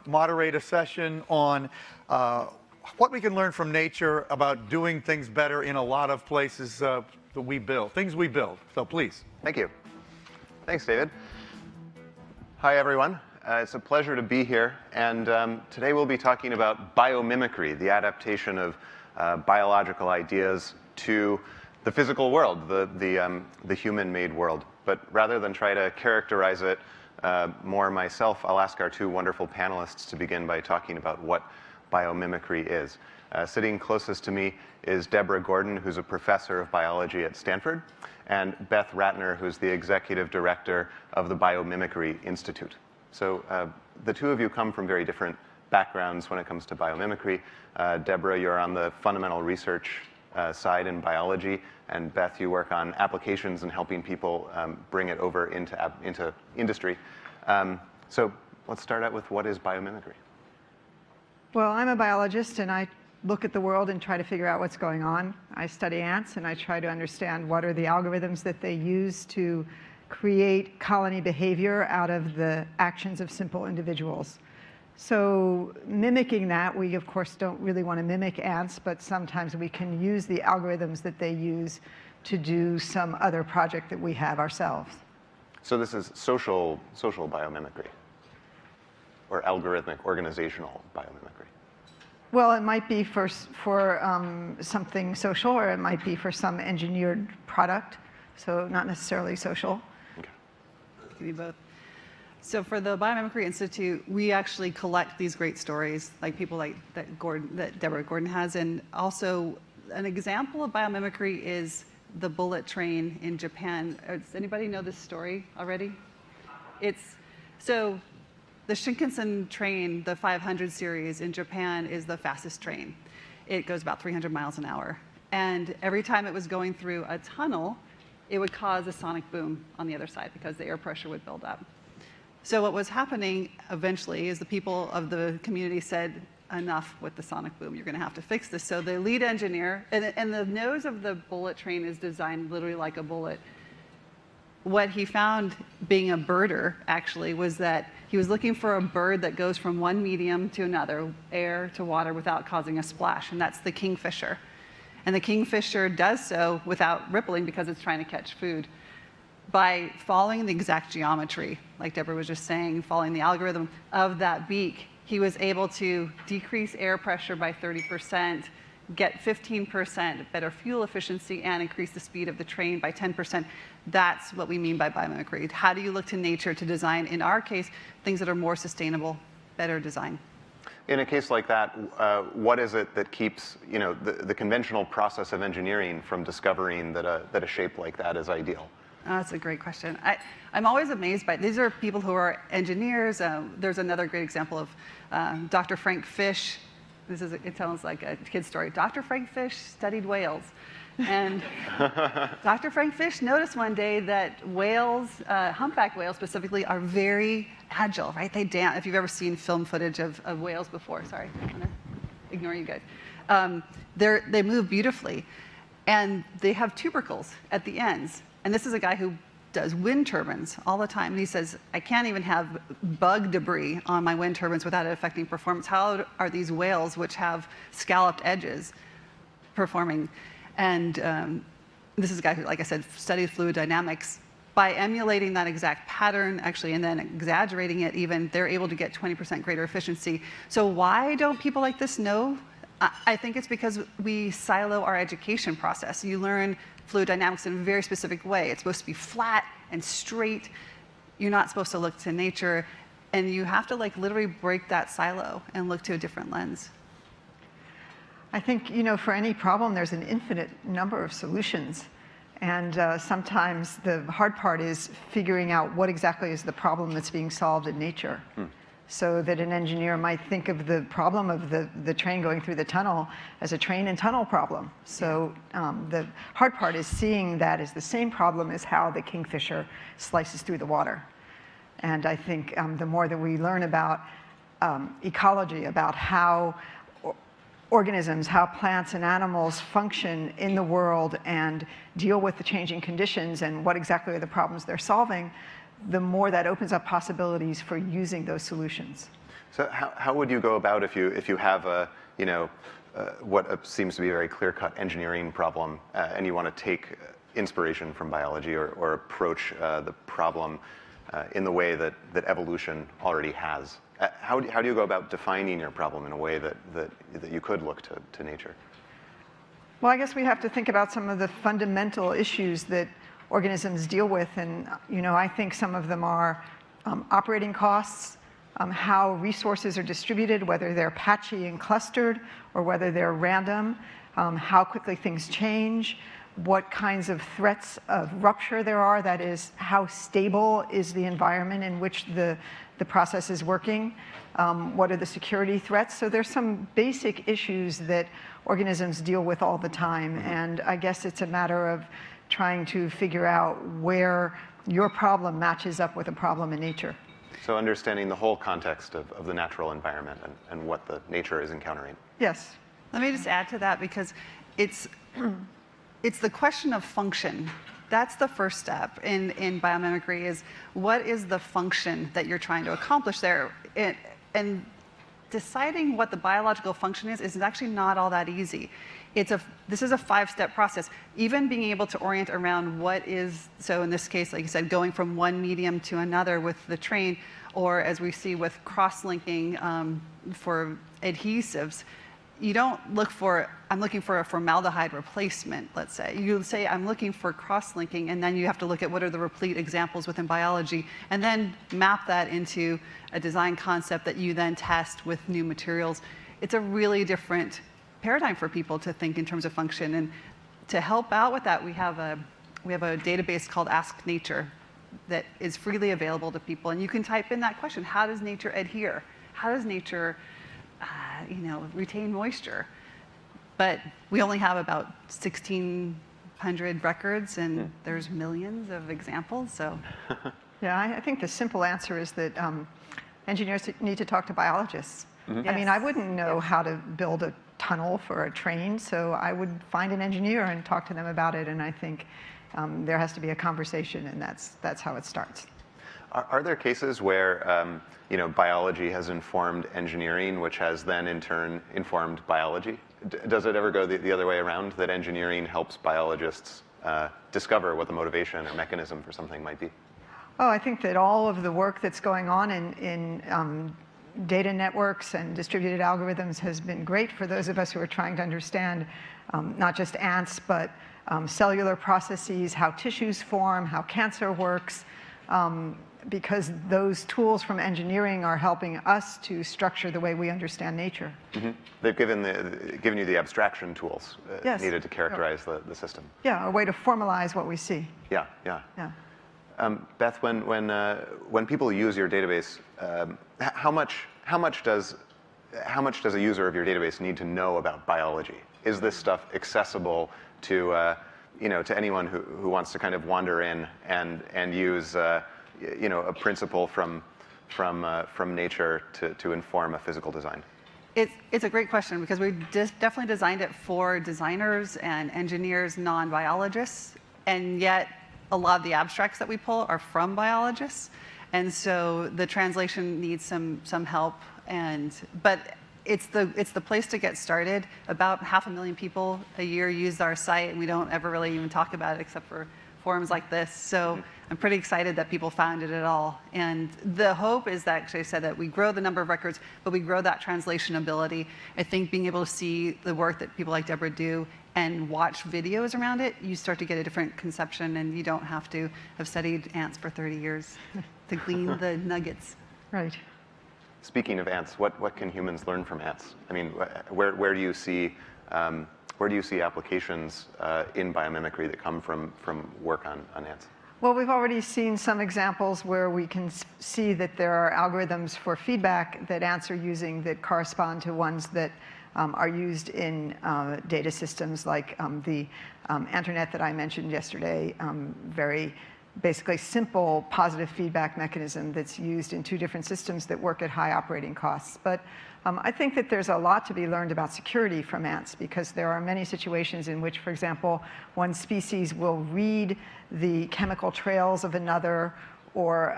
moderate a session on what we can learn from nature about doing things better in a lot of places that we build, things we build. So please. Thank you. Thanks, David. Hi, everyone. It's a pleasure to be here. And today we'll be talking about biomimicry, the adaptation of biological ideas to the physical world, the human-made world. But rather than try to characterize it more myself, I'll ask our two wonderful panelists to begin by talking about what biomimicry is. Sitting closest to me is Deborah Gordon, who's a professor of biology at Stanford, and Beth Ratner, who's the executive director of the Biomimicry Institute. So the two of you come from very different backgrounds when it comes to biomimicry. Deborah, you're on the fundamental research side in biology, and Beth, you work on applications and helping people bring it over into industry. So let's start out with what is biomimicry? Well, I'm a biologist, and I look at the world and try to figure out what's going on. I study ants, and I try to understand what are the algorithms that they use to create colony behavior out of the actions of simple individuals. So mimicking that, we of course don't really want to mimic ants, but sometimes we can use the algorithms that they use to do some other project that we have ourselves. So this is social biomimicry, or algorithmic organizational biomimicry? Well, it might be for something social, or it might be for some engineered product, so not necessarily social. Okay. Can be both. So for the Biomimicry Institute, we actually collect these great stories, like people like that Deborah Gordon has, and also an example of biomimicry is the bullet train in Japan. Does anybody know this story already? So the Shinkansen train, the 500 series in Japan, is the fastest train. It goes about 300 miles an hour. And every time it was going through a tunnel, it would cause a sonic boom on the other side because the air pressure would build up. So what was happening eventually is the people of the community said, enough with the sonic boom, you're going to have to fix this. So the lead engineer, and the nose of the bullet train is designed literally like a bullet. What he found, being a birder, actually, was that he was looking for a bird that goes from one medium to another, air to water, without causing a splash, and that's the kingfisher. And the kingfisher does so without rippling because it's trying to catch food. By following the exact geometry, like Deborah was just saying, following the algorithm of that beak, he was able to decrease air pressure by 30%, get 15% better fuel efficiency, and increase the speed of the train by 10%. That's what we mean by biomimicry. How do you look to nature to design, in our case, things that are more sustainable, better design? In a case like that, what is it that keeps the conventional process of engineering from discovering that a shape like that is ideal? That's a great question. I'm always amazed by, these are people who are engineers. There's another great example of Dr. Frank Fish. It sounds like a kid's story. Dr. Frank Fish studied whales. And Dr. Frank Fish noticed one day that whales, humpback whales specifically, are very agile, right? They dance. If you've ever seen film footage of whales before, sorry, I'm going to ignore you guys. They move beautifully. And they have tubercles at the ends. And this is a guy who does wind turbines all the time. And he says, I can't even have bug debris on my wind turbines without it affecting performance. How are these whales, which have scalloped edges, performing? And this is a guy who, like I said, studied fluid dynamics. By emulating that exact pattern, actually, and then exaggerating it even, they're able to get 20% greater efficiency. So why don't people like this know? I think it's because we silo our education process. You learn fluid dynamics in a very specific way. It's supposed to be flat and straight. You're not supposed to look to nature. And you have to literally break that silo and look to a different lens. I think, for any problem, there's an infinite number of solutions. And sometimes the hard part is figuring out what exactly is the problem that's being solved in nature. So that an engineer might think of the problem of the train going through the tunnel as a train and tunnel problem. So the hard part is seeing that as the same problem as how the kingfisher slices through the water. And I think the more that we learn about ecology, about how organisms, how plants and animals function in the world and deal with the changing conditions and what exactly are the problems they're solving, the more that opens up possibilities for using those solutions. So how would you go about if you have a, what seems to be a very clear-cut engineering problem, and you want to take inspiration from biology or approach the problem in the way that evolution already has? How do you go about defining your problem in a way that you could look to nature? Well, I guess we have to think about some of the fundamental issues that organisms deal with, and I think some of them are operating costs, how resources are distributed, whether they're patchy and clustered or whether they're random, how quickly things change, what kinds of threats of rupture there are, that is, how stable is the environment in which the process is working, what are the security threats. So there's some basic issues that organisms deal with all the time, and I guess it's a matter of trying to figure out where your problem matches up with a problem in nature. So understanding the whole context of the natural environment and what the nature is encountering. Yes. Let me just add to that, because it's the question of function. That's the first step in biomimicry, is what is the function that you're trying to accomplish there? And deciding what the biological function is actually not all that easy. This is a 5-step process. Even being able to orient around what is, so in this case, like you said, going from one medium to another with the train, or as we see with cross-linking for adhesives, you don't look for, I'm looking for a formaldehyde replacement, let's say. You say, I'm looking for cross-linking, and then you have to look at what are the replete examples within biology, and then map that into a design concept that you then test with new materials. It's a really different paradigm for people to think in terms of function. And to help out with that, we have a database called Ask Nature that is freely available to people. And you can type in that question: how does nature adhere? How does nature retain moisture? But we only have about 1,600 records, and there's millions of examples. So, yeah, I think the simple answer is that engineers need to talk to biologists. Mm-hmm. I mean, I wouldn't know how to build a tunnel for a train, so I would find an engineer and talk to them about it. And I think there has to be a conversation, and that's how it starts. Are there cases where biology has informed engineering, which has then in turn informed biology? Does it ever go the other way around, that engineering helps biologists discover what the motivation or mechanism for something might be? Oh, I think that all of the work that's going on in data networks and distributed algorithms has been great for those of us who are trying to understand not just ants, but cellular processes, how tissues form, how cancer works, because those tools from engineering are helping us to structure the way we understand nature. Mm-hmm. They've given you the abstraction tools Yes. needed to characterize the system. Yeah, a way to formalize what we see. Yeah. Beth, when people use your database, how much does a user of your database need to know about biology? Is this stuff accessible to anyone who wants to kind of wander in and use a principle from nature to inform a physical design? It's a great question, because we definitely designed it for designers and engineers, non-biologists, and yet a lot of the abstracts that we pull are from biologists, and so the translation needs some help. But it's the place to get started. About 500,000 people a year use our site, and we don't ever really even talk about it except for forums like this. So I'm pretty excited that people found it at all. And the hope is that, actually, I said that we grow the number of records, but we grow that translation ability. I think being able to see the work that people like Deborah do and watch videos around it, you start to get a different conception, and you don't have to have studied ants for 30 years to glean the nuggets. Right. Speaking of ants, what can humans learn from ants? I mean, where do you see applications in biomimicry that come from work on ants? Well, we've already seen some examples where we can see that there are algorithms for feedback that ants are using that correspond to ones that are used in data systems like the internet that I mentioned yesterday. Very basically simple positive feedback mechanism that's used in 2 different systems that work at high operating costs. But I think that there's a lot to be learned about security from ants, because there are many situations in which, for example, one species will read the chemical trails of another, or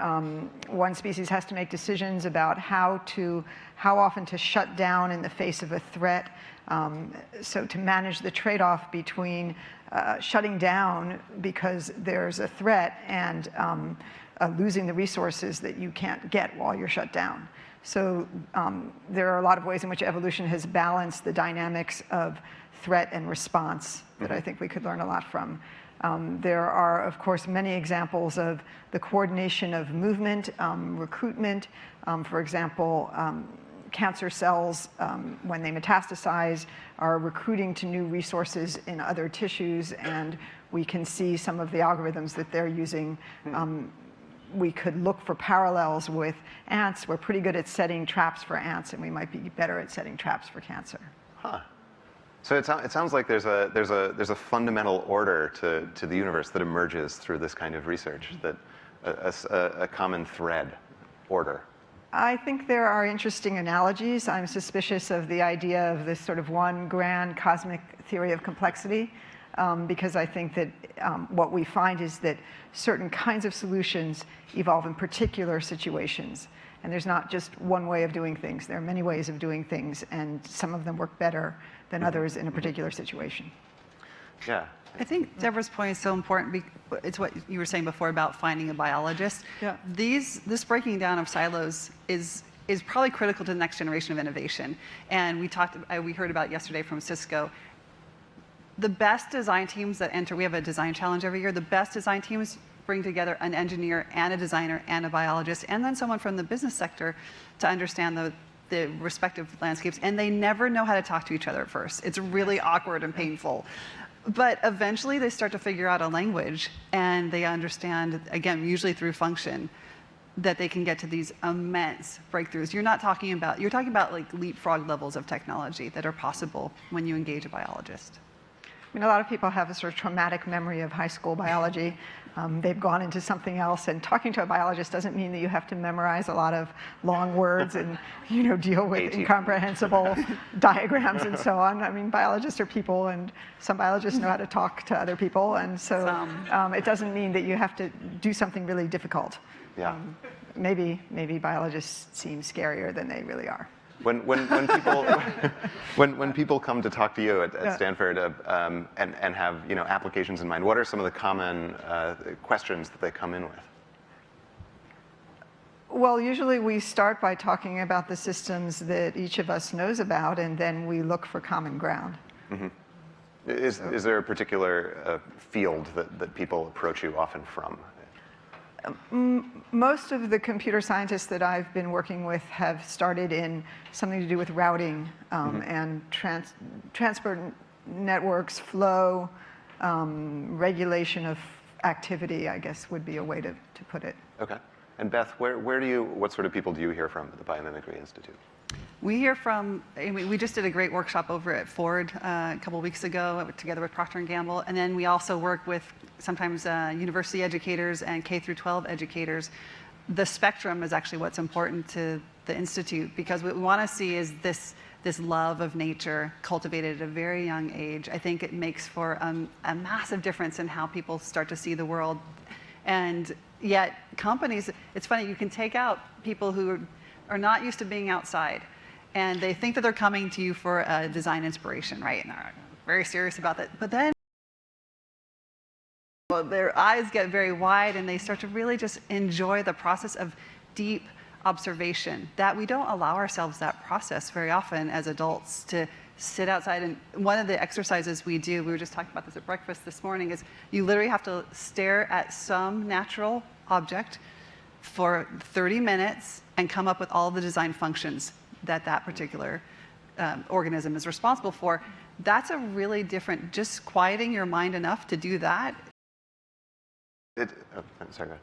one species has to make decisions about how often to shut down in the face of a threat. So to manage the trade-off between shutting down because there's a threat and losing the resources that you can't get while you're shut down. So there are a lot of ways in which evolution has balanced the dynamics of threat and response that I think we could learn a lot from. There are, of course, many examples of the coordination of movement, recruitment. For example, cancer cells, when they metastasize, are recruiting to new resources in other tissues, and we can see some of the algorithms that they're using. We could look for parallels with ants. We're pretty good at setting traps for ants, and we might be better at setting traps for cancer. Huh. So it sounds like there's a fundamental order to the universe that emerges through this kind of research, that a common thread order. I think there are interesting analogies. I'm suspicious of the idea of this sort of one grand cosmic theory of complexity, because I think that what we find is that certain kinds of solutions evolve in particular situations. And there's not just one way of doing things. There are many ways of doing things, and some of them work better than others in a particular situation. Yeah. I think Deborah's point is so important. It's what you were saying before about finding a biologist. Yeah. This breaking down of silos is probably critical to the next generation of innovation. And we heard about it yesterday from Cisco. The best design teams that enter, we have a design challenge every year, the best design teams bring together an engineer and a designer and a biologist, and then someone from the business sector to understand the respective landscapes, and they never know how to talk to each other at first. It's really awkward and painful. But eventually they start to figure out a language, and they understand, again, usually through function, that they can get to these immense breakthroughs. You're talking about like leapfrog levels of technology that are possible when you engage a biologist. I mean, a lot of people have a sort of traumatic memory of high school biology. They've gone into something else, and talking to a biologist doesn't mean that you have to memorize a lot of long words and deal with incomprehensible diagrams and so on. I mean, biologists are people, and some biologists know how to talk to other people, and so it doesn't mean that you have to do something really difficult. Yeah. Maybe biologists seem scarier than they really are. When people come to talk to you at Stanford and have applications in mind, what are some of the common questions that they come in with? Well, usually we start by talking about the systems that each of us knows about, and then we look for common ground. Mm-hmm. Is there a particular field that people approach you often from? Most of the computer scientists that I've been working with have started in something to do with routing and transport networks, flow, regulation of activity, I guess would be a way to put it. Okay. And Beth, what sort of people do you hear from at the Biomimicry Institute? We hear from, we just did a great workshop over at Ford a couple weeks ago together with Procter & Gamble, and then we also work with sometimes university educators and K through 12 educators. The spectrum is actually what's important to the Institute, because what we want to see is this love of nature cultivated at a very young age. I think it makes for a massive difference in how people start to see the world. And yet companies, it's funny, you can take out people who are not used to being outside, and they think that they're coming to you for a design inspiration, right? And they're very serious about that. But then their eyes get very wide, and they start to really just enjoy the process of deep observation, that we don't allow ourselves that process very often as adults, to sit outside. And one of the exercises we do, we were just talking about this at breakfast this morning, is you literally have to stare at some natural object for 30 minutes and come up with all the design functions that particular organism is responsible for. That's a really different, just quieting your mind enough to do that. Sorry, go ahead.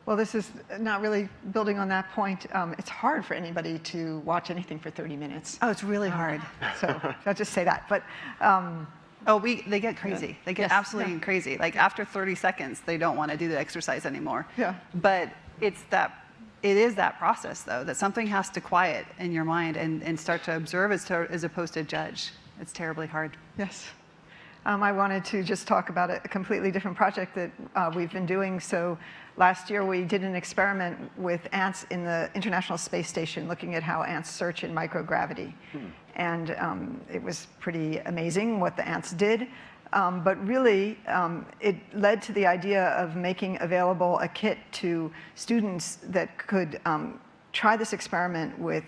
Well, this is not really building on that point. It's hard for anybody to watch anything for 30 minutes. Oh, it's really hard. So I'll just say that. But they get crazy. They get absolutely crazy. Like after 30 seconds, they don't want to do the exercise anymore. Yeah. But it is that process, though, that something has to quiet in your mind and start to observe as opposed to judge. It's terribly hard. Yes. I wanted to just talk about a completely different project that we've been doing. So last year we did an experiment with ants in the International Space Station, looking at how ants search in microgravity. And it was pretty amazing what the ants did. But really, it led to the idea of making available a kit to students that could try this experiment with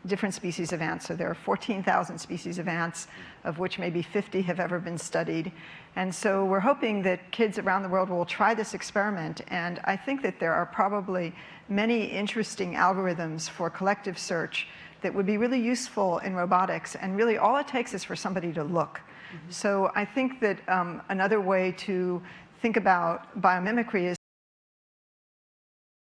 different species of ants. So there are 14,000 species of ants, of which maybe 50 have ever been studied. And so we're hoping that kids around the world will try this experiment. And I think that there are probably many interesting algorithms for collective search that would be really useful in robotics. And really all it takes is for somebody to look. So I think that another way to think about biomimicry is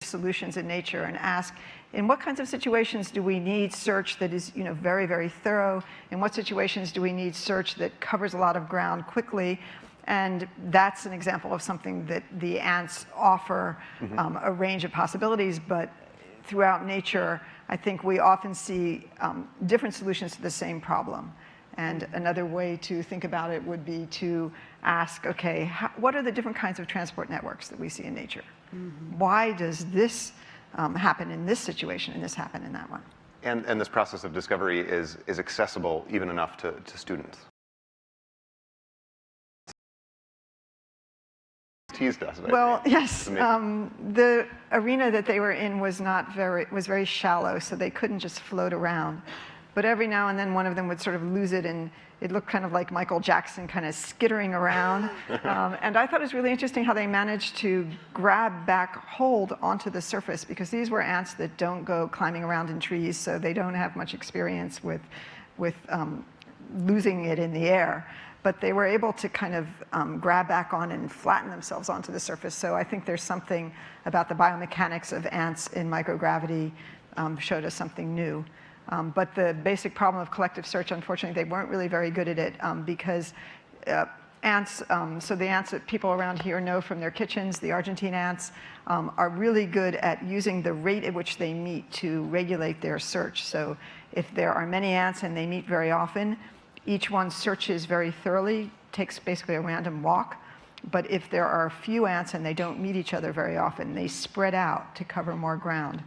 solutions in nature and ask, in what kinds of situations do we need search that is very, very thorough? In what situations do we need search that covers a lot of ground quickly? And that's an example of something that the ants offer a range of possibilities, but throughout nature, I think we often see different solutions to the same problem. And another way to think about it would be to ask, okay, what are the different kinds of transport networks that we see in nature? Why does this happen in this situation and this happen in that one? And this process of discovery is accessible even enough to students. Teased us. Well, yes. The arena that they were in was very shallow, so they couldn't just float around. But every now and then one of them would sort of lose it, and it looked kind of like Michael Jackson kind of skittering around. And I thought it was really interesting how they managed to grab back hold onto the surface, because these were ants that don't go climbing around in trees, so they don't have much experience with losing it in the air. But they were able to kind of grab back on and flatten themselves onto the surface. So I think there's something about the biomechanics of ants in microgravity showed us something new. But the basic problem of collective search, unfortunately, they weren't really very good at it because ants, so the ants that people around here know from their kitchens, the Argentine ants, are really good at using the rate at which they meet to regulate their search. So if there are many ants and they meet very often, each one searches very thoroughly, takes basically a random walk. But if there are few ants and they don't meet each other very often, they spread out to cover more ground.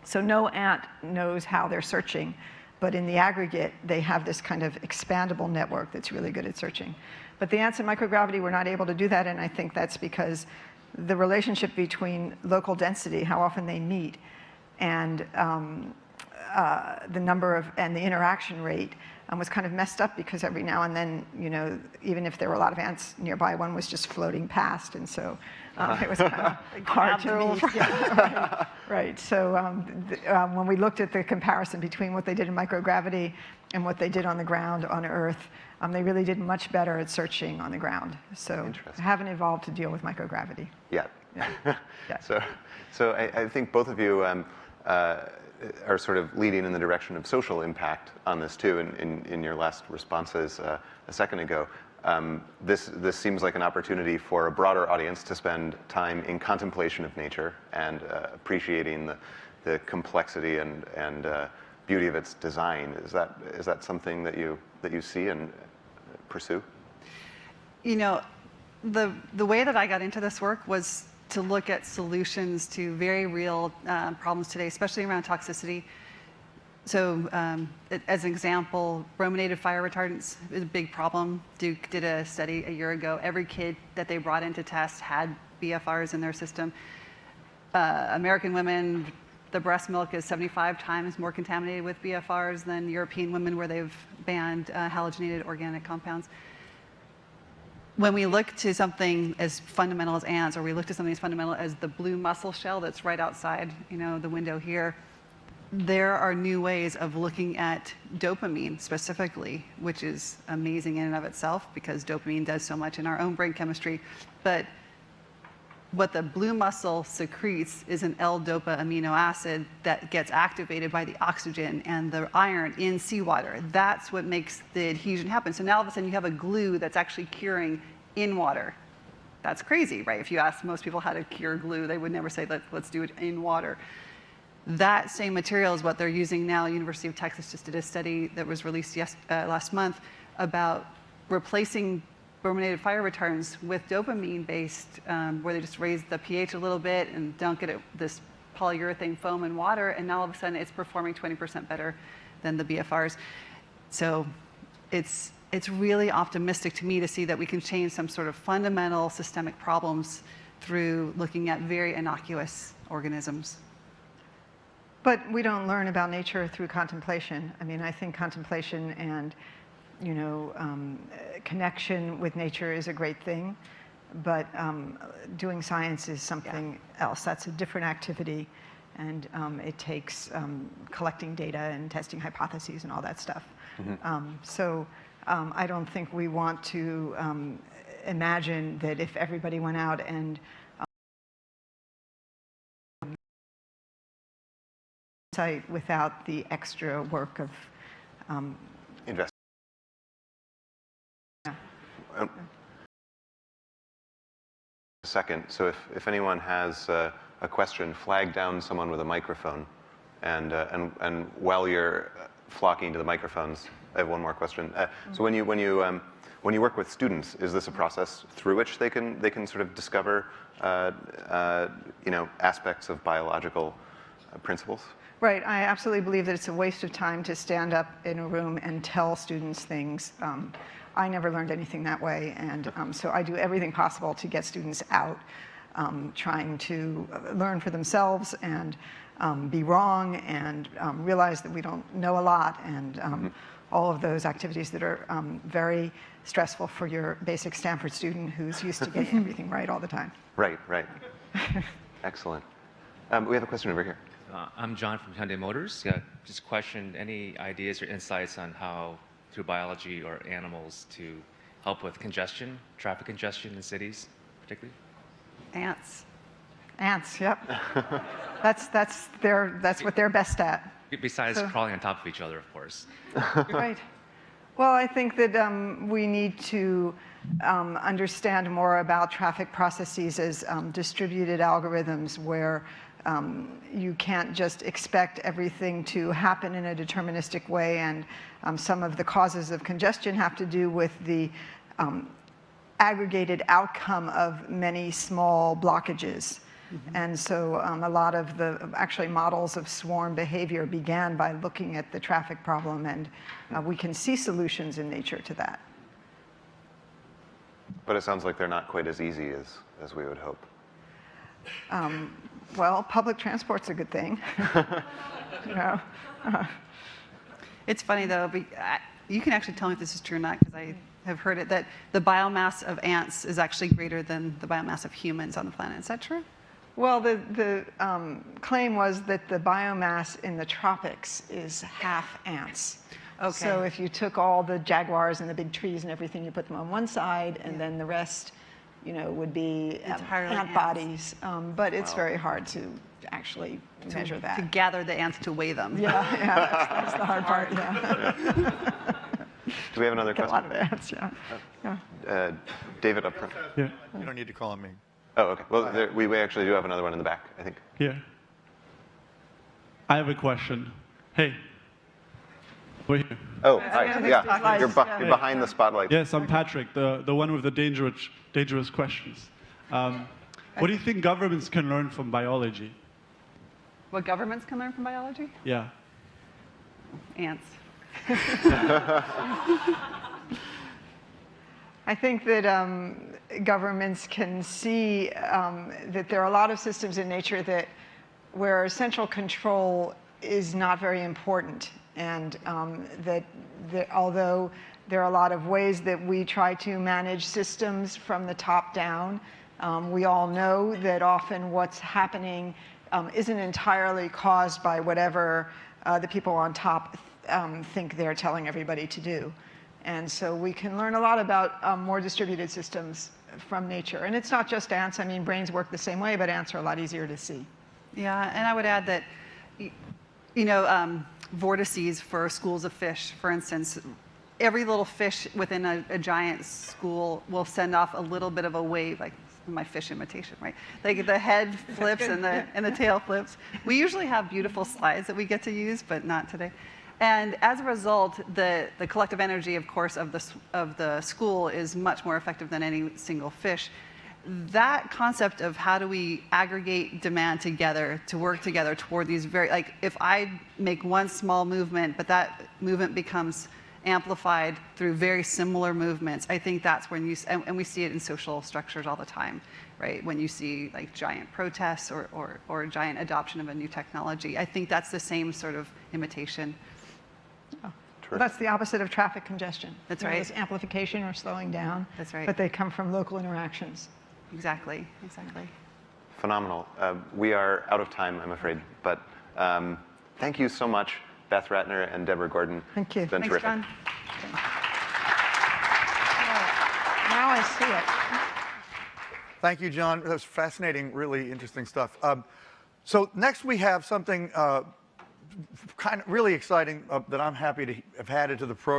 So no ant knows how they're searching, but in the aggregate, they have this kind of expandable network that's really good at searching. But the ants in microgravity were not able to do that, and I think that's because the relationship between local density, how often they meet, and the number of, and the interaction rate was kind of messed up, because every now and then, even if there were a lot of ants nearby, one was just floating past, and so it was kind of hard to meet. Yeah, right. So when we looked at the comparison between what they did in microgravity and what they did on the ground on Earth, they really did much better at searching on the ground. So haven't evolved to deal with microgravity. Yeah. Yeah. So I think both of you are sort of leading in the direction of social impact on this too. In your last responses a second ago, this seems like an opportunity for a broader audience to spend time in contemplation of nature and appreciating the complexity and beauty of its design. Is that something that you see and pursue? The way that I got into this work was to look at solutions to very real problems today, especially around toxicity. So as an example, brominated fire retardants is a big problem. Duke did a study a year ago. Every kid that they brought in to test had BFRs in their system. American women, the breast milk is 75 times more contaminated with BFRs than European women, where they've banned halogenated organic compounds. When we look to something as fundamental as ants, or we look to something as fundamental as the blue mussel shell that's right outside, the window here, there are new ways of looking at dopamine specifically, which is amazing in and of itself, because dopamine does so much in our own brain chemistry. But what the blue mussel secretes is an L-dopa amino acid that gets activated by the oxygen and the iron in seawater. That's what makes the adhesion happen. So now all of a sudden you have a glue that's actually curing in water. That's crazy, right? If you ask most people how to cure glue, they would never say, let's do it in water. That same material is what they're using now. University of Texas just did a study that was released last month about replacing brominated fire retardants with dopamine-based, where they just raise the pH a little bit and dunk it at this polyurethane foam and water, and now all of a sudden it's performing 20% better than the BFRs. So it's really optimistic to me to see that we can change some sort of fundamental systemic problems through looking at very innocuous organisms. But we don't learn about nature through contemplation. I mean, I think contemplation and, connection with nature is a great thing, but doing science is something else. That's a different activity, and it takes collecting data and testing hypotheses and all that stuff. So I don't think we want to imagine that if everybody went out and site without the extra work of Invest. A second. So if anyone has a question, flag down someone with a microphone, and while you're flocking to the microphones, I have one more question. So when you work with students, is this a process through which they can sort of discover aspects of biological principles? Right. I absolutely believe that it's a waste of time to stand up in a room and tell students things. I never learned anything that way, and so I do everything possible to get students out, trying to learn for themselves and be wrong and realize that we don't know a lot, and all of those activities that are very stressful for your basic Stanford student who's used to getting everything right all the time. Right. Excellent. We have a question over here. I'm John from Hyundai Motors. Just question, any ideas or insights on how, through biology or animals, to help with congestion, traffic congestion in cities, particularly? Ants. Ants, yep. That's what they're best at. Besides crawling on top of each other, of course. Right. Well, I think that we need to understand more about traffic processes as distributed algorithms where you can't just expect everything to happen in a deterministic way, and some of the causes of congestion have to do with the aggregated outcome of many small blockages. And so a lot of the actually models of swarm behavior began by looking at the traffic problem, and we can see solutions in nature to that. But it sounds like they're not quite as easy as we would hope. Well, public transport's a good thing. It's funny though, you can actually tell me if this is true or not, because I have heard it, that the biomass of ants is actually greater than the biomass of humans on the planet. Is that true? Well, the claim was that the biomass in the tropics is half ants. Okay. So if you took all the jaguars and the big trees and everything, you put them on one side, and then the rest, would be Entirely ant ants. bodies. But it's very hard to actually measure that. To gather the ants to weigh them. Yeah, that's the hard part. Yeah. Do we have another Get a question? lot of ants. Yeah. David up front. Yeah. You don't need to call on me. Oh, okay. Well, we actually do have another one in the back, I think. Yeah. I have a question. Hey. We're here. Oh, hi. Yeah, you're behind the spotlight. Yes, I'm Patrick, the one with the dangerous questions. What do you think governments can learn from biology? What governments can learn from biology? Yeah. Ants. I think that governments can see that there are a lot of systems in nature where central control is not very important, and that although there are a lot of ways that we try to manage systems from the top down, we all know that often what's happening isn't entirely caused by whatever the people on top think they're telling everybody to do. And so we can learn a lot about more distributed systems from nature. And it's not just ants. I mean, brains work the same way, but ants are a lot easier to see. Yeah, and I would add that, vortices for schools of fish, for instance, every little fish within a giant school will send off a little bit of a wave, like my fish imitation, right? Like the head flips and the tail flips. We usually have beautiful slides that we get to use, but not today. And as a result, the collective energy, of course, of the school is much more effective than any single fish. That concept of how do we aggregate demand together to work together toward these very, like if I make one small movement, but that movement becomes amplified through very similar movements, I think that's when and we see it in social structures all the time, right? When you see like giant protests or giant adoption of a new technology, I think that's the same sort of imitation. Well, that's the opposite of traffic congestion. That's You know, right. It's amplification or slowing down. That's right. But they come from local interactions. Exactly, exactly. Phenomenal. We are out of time, I'm afraid. But thank you so much, Beth Ratner and Deborah Gordon. Thank you. It's been Thanks, terrific. John. Now I see it. Thank you, John. That was fascinating, really interesting stuff. So next we have something kind of really exciting that I'm happy to have added to the program.